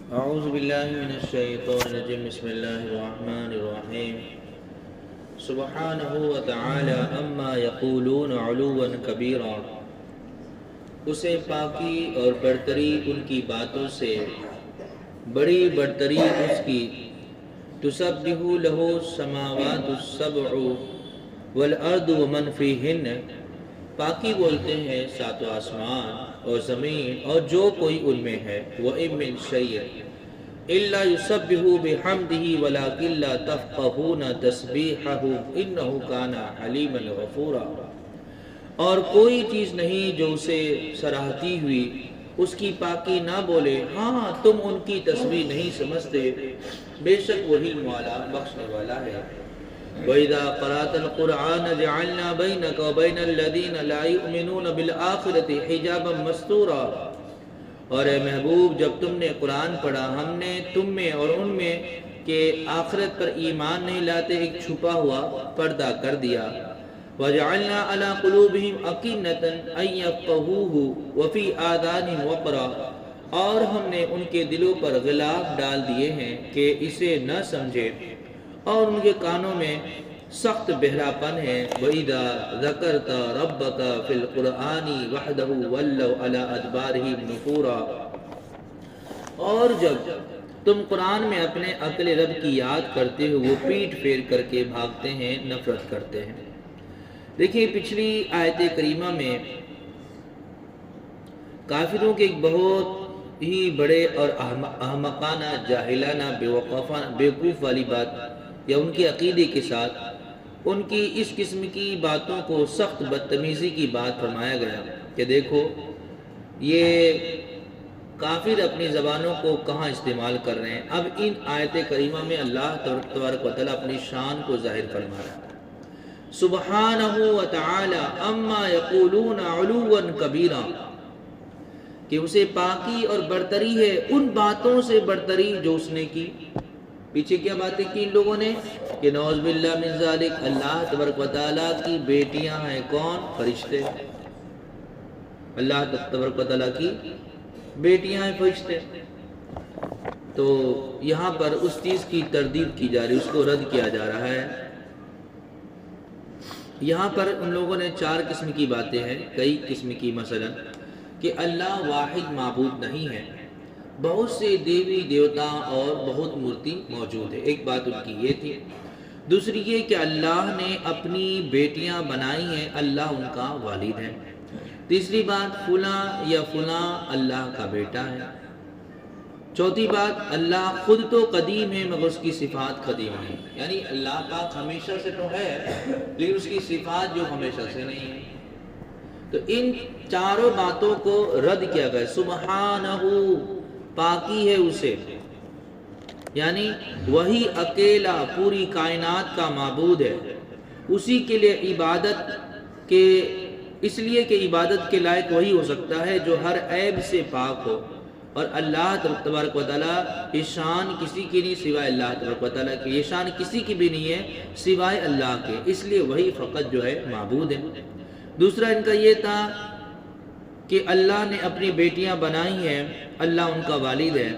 اعوذ باللہ من الشیطان الرجیم بسم اللہ الرحمن الرحیم سبحانہ وتعالی اما یقولون علوا کبیرا، اسے پاکی اور برتری ان کی باتوں سے، بڑی برتری اس کی۔ تسبح لہ السماوات السبع والارض ومن فیہن، پاکی بولتے ہیں ساتوں آسمان اور زمین اور جو کوئی ان میں ہے۔ وَإِن مِّن شَيْءٍ إِلَّا يُسَبِّحُ بِحَمْدِهِ وَلَٰكِن لَّا تَفْقَهُونَ تَسْبِيحَهُ إِنَّهُ كَانَ حَلِيمًا غَفُورًا، اور کوئی چیز نہیں جو اسے سراہتی ہوئی اس کی پاکی نہ بولے، ہاں تم ان کی تسبیح نہیں سمجھتے، بے شک وہی مولا بخشنے والا ہے۔ وَإِذَا قَرَأْتَ الْقُرْآنَ جَعَلْنَا بَيْنَكَ وَبَيْنَ الَّذِينَ لَا يُؤْمِنُونَ بِالْآخِرَةِ حِجَابًا مَسْتُورًا، اور اے محبوب جب تم نے قرآن پڑھا ہم نے تم میں اور ان میں کہ آخرت پر ایمان نہیں لاتے ایک چھپا ہوا پردہ کر دیا۔ وَجَعَلْنَا عَلَىٰ قُلُوبِهِمْ أَكِنَّةً أَن يَفْقَهُوهُ وَفِي آذَانِهِمْ وَقْرًا، اور ہم نے ان کے دلوں پر غلاف ڈال دیے ہیں کہ اسے نہ سمجھے، اور ان کے کانوں میں سخت بہرا پن ہے۔ وَإِذَا ذَكَرْتَ رَبَّكَ فِي الْقُرْآنِ وَحْدَهُ وَلَّوْا عَلَىٰ أَدْبَارِهِمْ نُفُورًا، اور جب تم قرآن میں اپنے اکیلے رب کی یاد کرتے ہو وہ پیٹ پھیر کر کے بھاگتے ہیں، نفرت کرتے ہیں۔ دیکھیں پچھلی آیت کریمہ میں کافروں کے ایک بہت ہی بڑے اور احمقانہ، جاہلانہ، بیوقوف والی بات یا ان کے عقیدے کے ساتھ ان کی اس قسم کی باتوں کو سخت بدتمیزی کی بات فرمایا گیا کہ دیکھو یہ کافر اپنی زبانوں کو کہاں استعمال کر رہے ہیں۔ اب ان آیت کریمہ میں اللہ تبارک و تعالیٰ اپنی شان کو ظاہر فرما رہا ہے۔ سبحانہ وتعالی اما یقولون علوا کبیرا، کہ اسے پاکی اور برتری ہے ان باتوں سے برتری جو اس نے کی۔ پیچھے کیا باتیں کی ان لوگوں نے کہ نعوذ باللہ من ذالک، اللہ تبارک و تعالیٰ کی بیٹیاں ہیں کون؟ فرشتے۔ اللہ تبارک و تعالیٰ کی بیٹیاں ہیں فرشتے۔ تو یہاں پر اس چیز کی تردید کی جا رہی، اس کو رد کیا جا رہا ہے۔ یہاں پر ان لوگوں نے چار قسم کی باتیں ہیں، کئی قسم کی، مثلا کہ اللہ واحد معبود نہیں ہے، بہت سے دیوی دیوتا اور بہت مورتی موجود ہے، ایک بات ان کی یہ تھی۔ دوسری یہ کہ اللہ نے اپنی بیٹیاں بنائی ہیں، اللہ ان کا والد ہے۔ تیسری بات فلاں یا فلاں اللہ کا بیٹا ہے۔ چوتھی بات اللہ خود تو قدیم ہے مگر اس کی صفات قدیم نہیں، یعنی اللہ پاک ہمیشہ سے تو ہے لیکن اس کی صفات جو ہمیشہ سے نہیں ہے۔ تو ان چاروں باتوں کو رد کیا گیا۔ سبحانہ، پاکی ہے اسے، یعنی وہی اکیلا پوری کائنات کا معبود ہے، اسی کے لیے عبادت کے، اس لیے کہ عبادت کے لائق وہی ہو سکتا ہے جو ہر عیب سے پاک ہو، اور اللہ تبارک و تعالیٰ یہ شان کسی کی نہیں سوائے اللہ تبارک و تعالیٰ کی، یہ شان کسی کی بھی نہیں ہے سوائے اللہ کے، اس لیے وہی فقط جو ہے معبود ہے۔ دوسرا ان کا یہ تھا کہ اللہ نے اپنی بیٹیاں بنائی ہیں، اللہ ان کا والد ہے،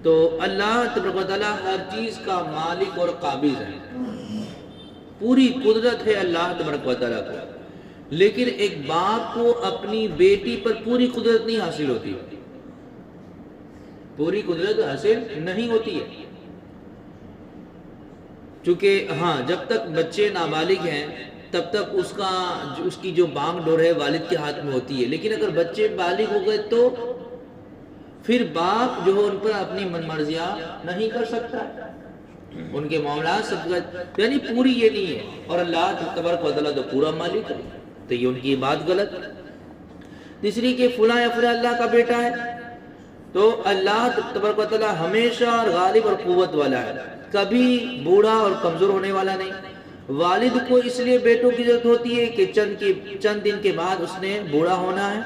تو اللہ تبارک و تعالیٰ ہر چیز کا مالک اور قابض ہے، پوری قدرت ہے اللہ تبارک و تعالیٰ کو، لیکن ایک باپ کو اپنی بیٹی پر پوری قدرت نہیں حاصل ہوتی، پوری قدرت حاصل نہیں ہوتی ہے، چونکہ ہاں جب تک بچے نابالغ ہیں تب تک اس کی جو بانگ ڈور ہے والد کے ہاتھ میں ہوتی ہے، لیکن اگر بچے بالغ ہو گئے تو پھر باپ جو ہے ان پر اپنی من مرضیاں نہیں کر سکتا، ان کے معاملات سب، یعنی پوری یہ نہیں ہے، اور اللہ تبارک و تعالیٰ تو پورا مالک ہے، تو یہ ان کی بات غلط۔ تیسری کہ فلاں یا فلاں اللہ کا بیٹا ہے، تو اللہ تبارک و تعالیٰ ہمیشہ اور غالب اور قوت والا ہے، کبھی بوڑھا اور کمزور ہونے والا نہیں۔ والد کو اس لیے بیٹوں کی ضرورت ہوتی ہے کہ چند دن کے بعد اس نے بوڑھا ہونا ہے،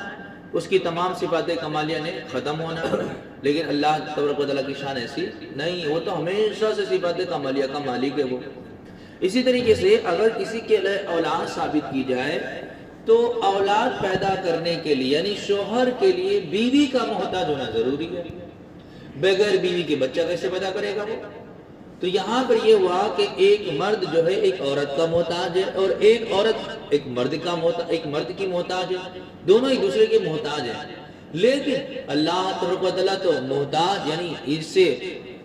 اس کی تمام صفات کمالیہ نے ختم ہونا ہے، لیکن اللہ تبارک و تعالیٰ کی شان ایسی نہیں، وہ تو ہمیشہ سے صفات کمالیہ کا مالک ہے وہ۔ اسی طریقے سے اگر کسی کے لیے اولاد ثابت کی جائے تو اولاد پیدا کرنے کے لیے یعنی شوہر کے لیے بیوی کا محتاج ہونا ضروری ہے، بغیر بیوی کے بچہ کیسے پیدا کرے گا وہ؟ تو یہاں پر یہ ہوا کہ ایک مرد جو ہے ایک عورت کا محتاج ہے، اور ایک عورت ایک مرد کی محتاج ہے، دونوں ایک دوسرے کے محتاج ہیں۔ لیکن اللہ تبارک و تعالیٰ تو محتاج یعنی اس سے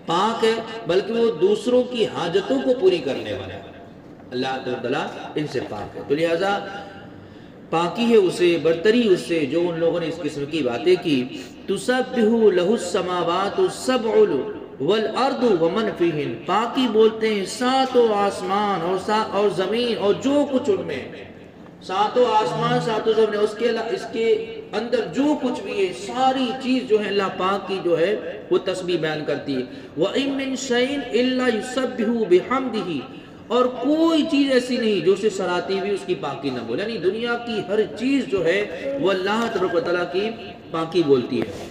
پاک ہے، بلکہ وہ دوسروں کی حاجتوں کو پوری کرنے والا ہے۔ اللہ تبارک و تعالیٰ ان سے پاک ہے، تو لہٰذا پاکی ہے اسے، برتری اس سے جو ان لوگوں نے اس قسم کی باتیں کی۔ تسبح لہ السماوات السبع والارض ومن فیہن، پاکی بولتے ہیں ساتوں آسمان اور زمین اور جو کچھ ان میں، ساتوں آسمان ساتوں زمین، اس کے اندر جو کچھ بھی ہے ساری چیز جو ہے اللہ پاک کی جو ہے وہ تسبیح بیان کرتی ہے۔ وَإِن مِّن شَيْءٍ إِلَّا يُسَبِّحُ بِحَمْدِهِ، اور کوئی چیز ایسی نہیں جو اسے سراتی بھی اس کی پاکی نہ بولے، یعنی دنیا کی ہر چیز جو ہے وہ اللہ تبارک و تعالیٰ کی پاکی بولتی ہے۔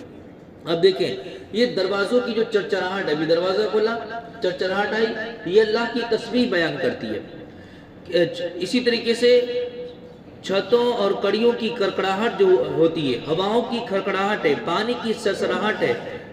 اب دیکھیں یہ دروازوں کی جو چرچراہٹ ہے، ابھی دروازہ کھولا چرچراہٹ آئی، یہ اللہ کی تسبیح بیان کرتی ہے۔ اسی طریقے سے چھتوں اور کڑیوں کی کڑکڑاہٹ جو ہوتی ہے، ہواؤں کی کھڑکڑاہٹ ہے، پانی کی سرسراہٹ ہے،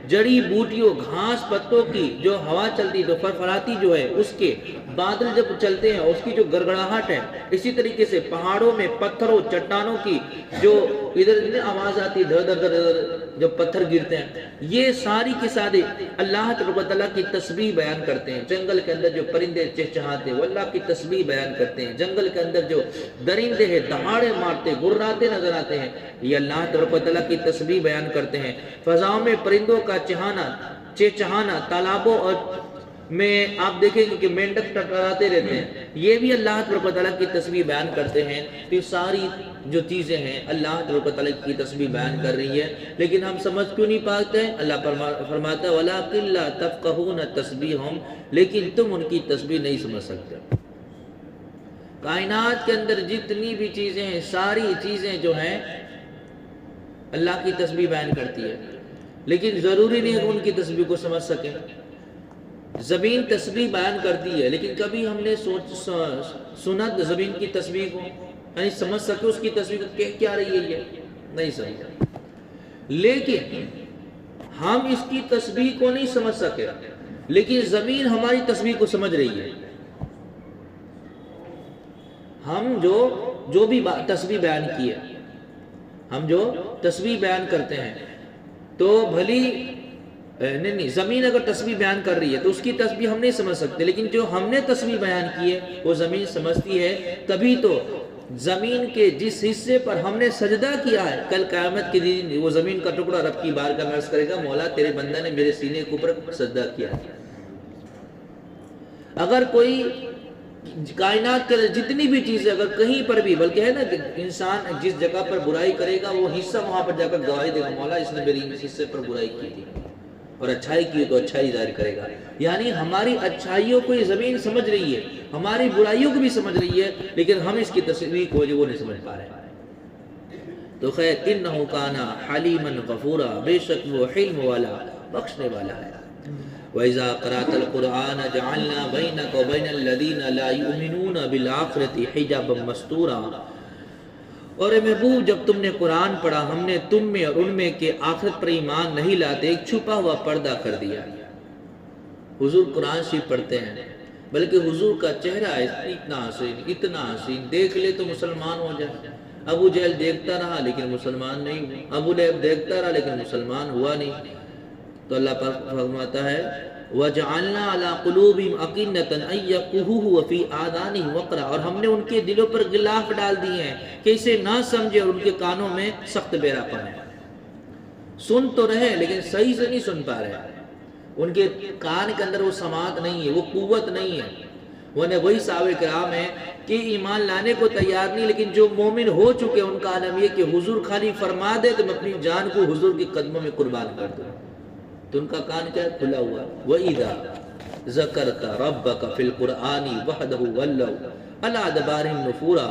جڑی بوٹیوں گھاس پتوں کی جو ہوا چلتی تو فرفراتی جو ہے اس کے، بادل جب چلتے ہیں اس کی جو گڑگڑاہٹ ہے، اسی طریقے سے پہاڑوں میں پتھروں چٹانوں کی جو ادھر آواز آتی ہے دھر دھر دھر جب پتھر گرتے ہیں، یہ ساری کی ساری اللہ تبارک و تعالیٰ کی تسبیح بیان کرتے ہیں۔ جنگل کے اندر جو پرندے چہچہاتے وہ اللہ کی تسبیح بیان کرتے ہیں۔ جنگل کے اندر جو درندے ہیں دہاڑے مارتے گراتے نظر آتے ہیں، یہ اللہ تبارک و تعالیٰ کی تسبیح بیان کرتے ہیں۔ فضاؤں میں پرندوں کا چہچہانا، تالابوں اور میں آپ دیکھیں گے کہ مینڈک ٹٹراتے رہتے ہیں، یہ بھی اللہ تبارک و تعالیٰ کی تسبیح بیان کرتے ہیں۔ تو یہ ساری جو چیزیں ہیں اللہ تبارک و تعالیٰ کی تسبیح بیان کر رہی ہے، لیکن ہم سمجھ کیوں نہیں پاتے ہیں؟ اللہ فرماتا ہے وَلَٰكِن لَّا تَفْقَهُونَ تَسْبِيحَهُمْ، لیکن تم ان کی تسبیح نہیں سمجھ سکتے۔ کائنات کے اندر جتنی بھی چیزیں ہیں ساری چیزیں جو ہیں اللہ کی تسبیح بیان کرتی ہے، لیکن ضروری نہیں ہے کہ ان کی تسبیح کو سمجھ سکیں۔ زمین تسبیح بیان کرتی ہے، لیکن کبھی ہم نے سنا زمین کی تسبیح کو، یعنی سمجھ سکے اس کی تسبیح کو کیا رہی ہے، یہ نہیں سمجھا۔ لیکن ہم اس کی تسبیح کو نہیں سمجھ سکے، لیکن زمین ہماری تسبیح کو سمجھ رہی ہے۔ ہم جو بھی تسبیح بیان کی ہے، ہم جو تسبیح بیان کرتے ہیں تو بھلی نہیں زمین اگر تسبیح بیان کر رہی ہے تو اس کی تسبیح ہم نہیں سمجھ سکتے، لیکن جو ہم نے تسبیح بیان کی ہے وہ زمین سمجھتی ہے۔ تبھی تو زمین کے جس حصے پر ہم نے سجدہ کیا ہے، کل قیامت کے دن وہ زمین کا ٹکڑا رب کی بارگاہ میں عرض کرے گا مولا تیرے بندہ نے میرے سینے کے اوپر سجدہ کیا۔ اگر کوئی کائنات کے جتنی بھی چیزیں اگر کہیں پر بھی، بلکہ ہے نا کہ انسان جس جگہ پر برائی کرے گا وہ حصہ وہاں پر جا کر گواہی دے گا مولا اس نے میری اس حصے پر برائی کی تھی، اور اچھائی کی تو اچھائی ظاہر کرے گا۔ یعنی ہماری اچھائیوں کو یہ زمین سمجھ رہی ہے، ہماری برائیوں کو بھی سمجھ رہی ہے، لیکن ہم اس کی تصویر کو جو وہ نہیں سمجھ پا رہے۔ تو خیر انہ کان حلیما غفورا، بے شک وہ حلم والا بخشنے والا ہے۔ وَإِذَا قَرَأْتَ الْقُرْآنَ جَعَلْنَا بَيْنَكَ وَبَيْنَ الَّذِينَ لَا يُؤْمِنُونَ بِالْآخِرَةِ حِجَابًا مَسْتُورًا، اور اے محبوب جب تم نے قرآن پڑھا ہم نے تم میں اور ان میں کہ آخرت پر ایمان نہیں لاتے ایک چھپا ہوا پردہ کر دیا۔ حضور قرآن شریف پڑھتے ہیں، بلکہ حضور کا چہرہ اتنا حسین دیکھ لے تو مسلمان ہو جائے۔ ابو جہل دیکھتا رہا لیکن مسلمان نہیں ہوا، ابو لہب دیکھتا رہا لیکن مسلمان ہوا نہیں۔ تو اللہ پاک فرماتا ہے وَجَعَلْنَا عَلَىٰ قُلُوبِهِمْ أَكِنَّةً أَن يَفْقَهُوهُ وَفِي آذَانِهِمْ وَقْرًا، اور ہم نے ان کے دلوں پر غلاف ڈال دیے ہیں کہ اسے نہ سمجھے، اور ان کے کانوں میں سخت بہرا پن ہے۔ سن تو رہے لیکن صحیح سے نہیں سن پا رہے، ان کے کان کے اندر وہ سماعت نہیں ہے، وہ قوت نہیں ہے۔ وہی صحابہ کرام ہیں کہ ایمان لانے کو تیار نہیں، لیکن جو مومن ہو چکے ان کا عالم یہ کہ حضور خالی فرما دے تو میں اپنی جان کو حضور کے قدموں میں قربان کر دوں، تو ان کا کان کیا کھلا ہوا۔ وَإِذَا ذَكَرْتَ رَبَّكَ فِي الْقُرْآنِ وَحْدَهُ وَلَّوْا عَلَىٰ أَدْبَارِهِمْ نُفُورًا،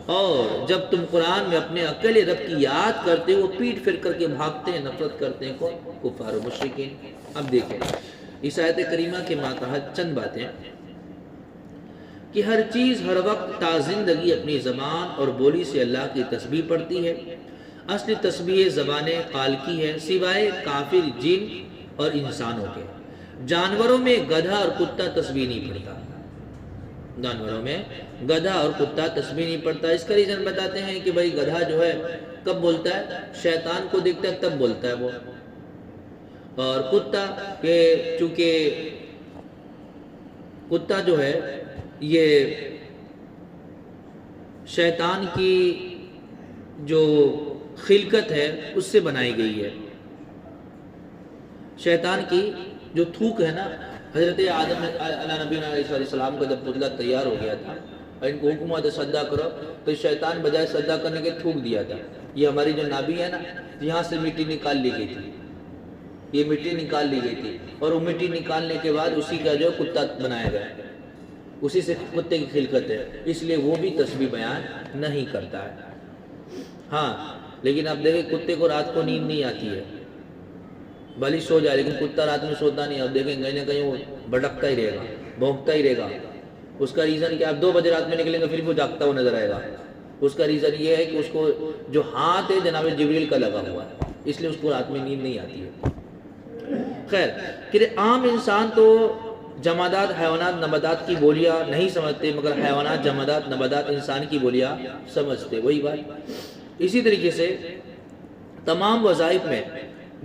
اور جب تم قرآن میں اپنے اکیلے رب کی یاد کرتے وہ پیٹ پھر کر کے بھاگتے ہیں، نفرت کرتے ہیں کفار و مشرکین۔ اب دیکھیں اس آیت کریمہ کے ماتحت چند باتیں کہ ہر چیز ہر وقت تا زندگی اپنی زبان اور بولی سے اللہ کی تسبیح پڑھتی ہے۔ اصل تسبیح زبان خالقی ہے، سوائے کافر جن اور انسانوں کے۔ جانوروں میں گدھا اور کتا تسبیح نہیں پڑھتا، جانوروں میں گدھا اور کتا تسبیح نہیں پڑھتا۔ اس کا ریزن بتاتے ہیں کہ بھائی گدھا جو ہے کب بولتا ہے؟ شیطان کو دیکھتا ہے تب بولتا ہے وہ، اور کتا کہ چونکہ کتا جو ہے یہ شیطان کی جو خلقت ہے اس سے بنائی گئی ہے۔ شیطان کی جو تھوک ہے نا، حضرت آدم علیہ نبی علیہ السلام کا جب پتلا تیار ہو گیا تھا اور ان کو حکم ہوا تھا سجدہ کرو، تو شیطان بجائے سجدہ کرنے کے تھوک دیا تھا۔ یہ ہماری جو نابی ہے نا، یہاں سے مٹی نکال لی گئی تھی، یہ مٹی نکال لی گئی تھی، اور وہ مٹی نکالنے کے بعد اسی کا جو کتا بنایا گیا، اسی سے کتے کی خلقت ہے، اس لیے وہ بھی تسبیح بیان نہیں کرتا ہے۔ ہاں لیکن اب دیکھیں کتے کو رات کو نیند نہیں آتی ہے، بھلی سو جائے لیکن کتا رات میں سوتا نہیں ہے، اب دیکھیں کہیں نہ کہیں وہ بھٹکتا ہی رہے گا، بھونکتا ہی رہے گا۔ اس کا ریزن کیا؟ آپ 2 بجے رات میں نکلیں گے پھر وہ جاگتا ہوا نظر آئے گا۔ اس کا ریزن یہ ہے کہ اس کو جو ہاتھ ہے جناب جبریل کا لگا ہوا ہے، اس لیے اس کو رات میں نیند نہیں آتی ہے۔ خیر کہ عام انسان تو جمادات، حیوانات، نباتات کی بولیاں نہیں سمجھتے، مگر حیوانات، جمادات، نباتات انسان کی بولیاں سمجھتے، وہی بات۔ اسی طریقے سے تمام وظائف میں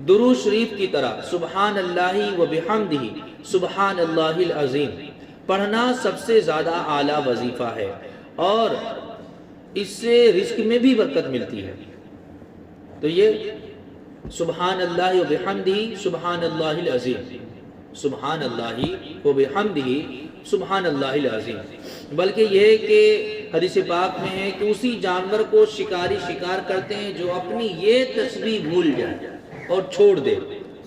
درود شریف کی طرح سبحان اللہ و بحمدہ سبحان اللہ العظیم پڑھنا سب سے زیادہ اعلیٰ وظیفہ ہے، اور اس سے رزق میں بھی برکت ملتی ہے۔ تو یہ سبحان اللہ و بحمدہ سبحان اللہ العظیم، سبحان اللہ و بحمدہ سبحان اللہ العظیم، بلکہ یہ کہ حدیث پاک میں ہے کہ اسی جانور کو شکاری شکار کرتے ہیں جو اپنی یہ تسبیح بھول جائے اور چھوڑ دے،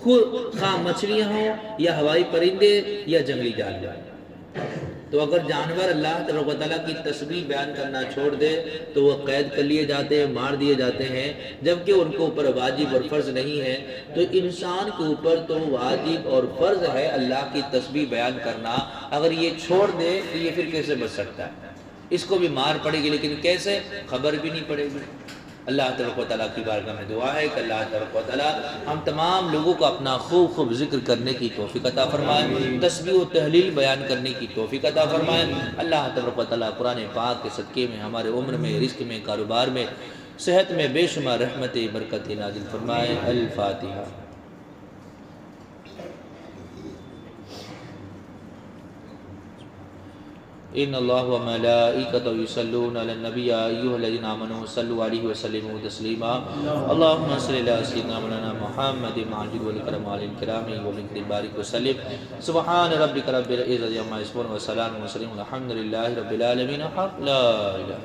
خواہ مچھلیاں ہوں یا ہوائی پرندے یا جنگلی جانور۔ تو اگر جانور اللہ تعالیٰ کی تسبیح بیان کرنا چھوڑ دے تو وہ قید کر لیے جاتے ہیں، مار دیے جاتے ہیں، جبکہ ان کے اوپر واجب اور فرض نہیں ہے۔ تو انسان کے اوپر تو واجب اور فرض ہے اللہ کی تسبیح بیان کرنا، اگر یہ چھوڑ دے تو یہ پھر کیسے بچ سکتا ہے؟ اس کو بھی مار پڑے گی، لیکن کیسے؟ خبر بھی نہیں پڑے گی۔ اللہ تبارک و تعالیٰ کی بارگاہ میں دعا ہے کہ اللہ تبارک و تعالیٰ ہم تمام لوگوں کو اپنا خوب خوب ذکر کرنے کی توفیق عطا فرمائے، تسبیح و تحلیل بیان کرنے کی توفیق عطا فرمائے۔ اللہ تبارک و تعالیٰ قرآن پاک کے صدقے میں ہمارے عمر میں، رزق میں، کاروبار میں، صحت میں بے شمار رحمت برکت نازل فرمائے۔ الفاتحہ۔ ان اللہ و ملائکتہ یصلون علی النبی یا ایھا الذین آمنوا صلوا علیہ وسلموا تسلیما۔ اللهم صل علی سیدنا مولانا محمد الماجد والکرم علی الکرام وبارک بارک وسلم۔ سبحان ربک رب العزۃ عما یصفون وسلام وسلام الحمد للہ رب العالمین۔ لا الہ